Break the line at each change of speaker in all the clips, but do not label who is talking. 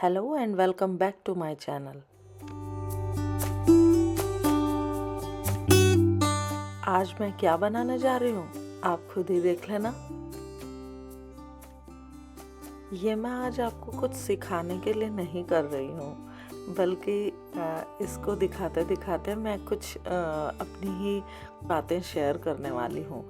Hello and welcome back to my channel. आज मैं क्या बनाने जा रही हूँ आप खुद ही देख लेना। ये मैं आज आपको कुछ सिखाने के लिए नहीं कर रही हूँ, बल्कि इसको दिखाते दिखाते मैं कुछ अपनी ही बातें शेयर करने वाली हूँ।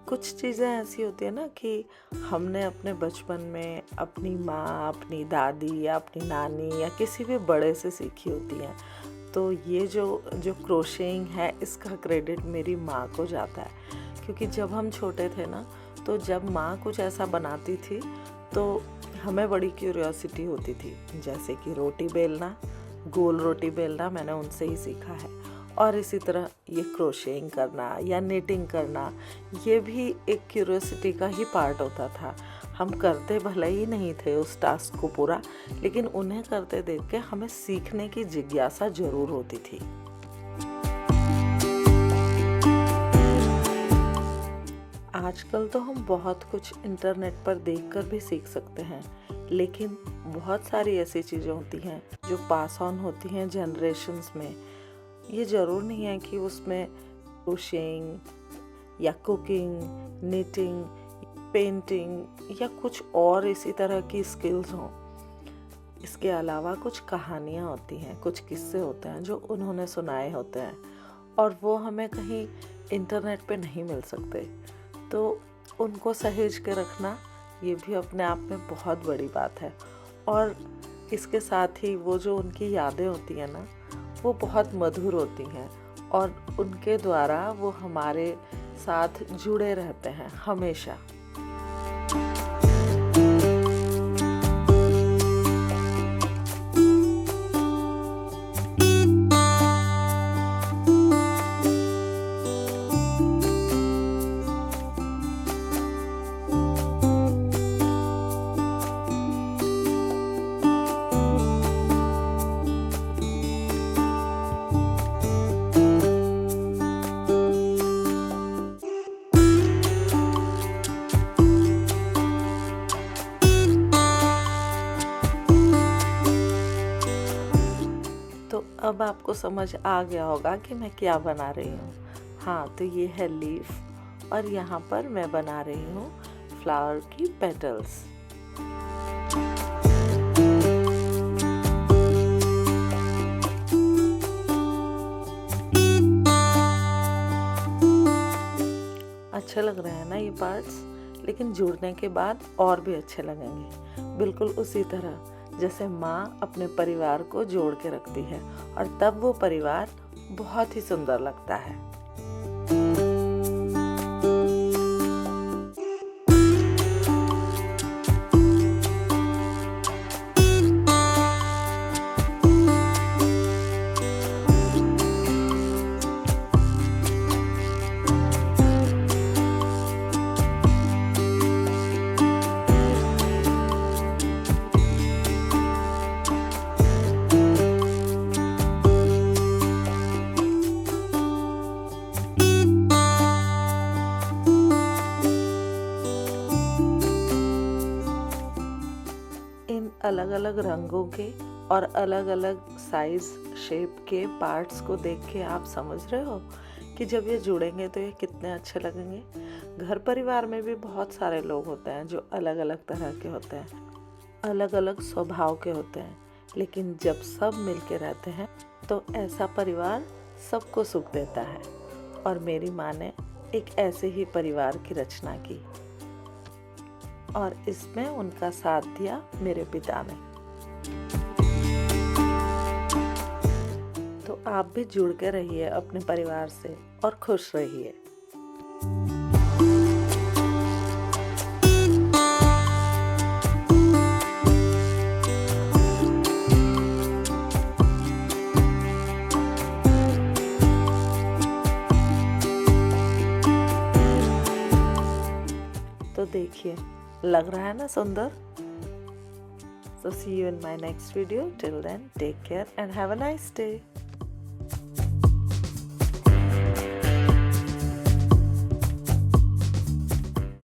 कुछ चीज़ें ऐसी होती है ना कि हमने अपने बचपन में अपनी माँ, अपनी दादी या अपनी नानी या किसी भी बड़े से सीखी होती हैं। तो ये जो क्रोशेइंग है, इसका क्रेडिट मेरी माँ को जाता है, क्योंकि जब हम छोटे थे ना, तो जब माँ कुछ ऐसा बनाती थी तो हमें बड़ी क्यूरियोसिटी होती थी। जैसे कि रोटी बेलना, गोल रोटी बेलना मैंने उनसे ही सीखा है। और इसी तरह ये क्रोशेइंग करना या निटिंग करना, ये भी एक क्यूरियोसिटी का ही पार्ट होता था। हम करते भले ही नहीं थे उस टास्क को पूरा, लेकिन उन्हें करते देख के हमें सीखने की जिज्ञासा जरूर होती थी। आजकल तो हम बहुत कुछ इंटरनेट पर देखकर भी सीख सकते हैं, लेकिन बहुत सारी ऐसी चीज़ें होती हैं जो पास ऑन होती हैं जनरेशन्स में। ये ज़रूर नहीं है कि उसमें क्रोशेइंग या कुकिंग, निटिंग, पेंटिंग या कुछ और इसी तरह की स्किल्स हों। इसके अलावा कुछ कहानियाँ होती हैं, कुछ किस्से होते हैं जो उन्होंने सुनाए होते हैं, और वो हमें कहीं इंटरनेट पे नहीं मिल सकते। तो उनको सहेज के रखना, ये भी अपने आप में बहुत बड़ी बात है। और इसके साथ ही वो जो उनकी यादें होती हैं ना, वो बहुत मधुर होती हैं, और उनके द्वारा वो हमारे साथ जुड़े रहते हैं हमेशा। तो अब आपको समझ आ गया होगा कि मैं क्या बना रही हूँ। हाँ, तो ये है लीफ, और यहाँ पर मैं बना रही हूँ फ्लावर की पेटल्स। अच्छे लग रहे हैं ना ये पार्ट्स, लेकिन जुड़ने के बाद और भी अच्छे लगेंगे। बिल्कुल उसी तरह जैसे माँ अपने परिवार को जोड़ के रखती है, और तब वो परिवार बहुत ही सुंदर लगता है। अलग अलग रंगों के और अलग अलग साइज शेप के पार्ट्स को देख के आप समझ रहे हो कि जब ये जुड़ेंगे तो ये कितने अच्छे लगेंगे। घर परिवार में भी बहुत सारे लोग होते हैं जो अलग अलग तरह के होते हैं, अलग अलग स्वभाव के होते हैं, लेकिन जब सब मिलके रहते हैं तो ऐसा परिवार सबको सुख देता है। और मेरी माँ ने एक ऐसे ही परिवार की रचना की, और इसमें उनका साथ दिया मेरे पिता ने। तो आप भी जुड़ के रहिए अपने परिवार से और खुश रहिए। तो देखिए, लग रहा है ना सुंदर? So see you in my next video. Till then, take care and have a nice day.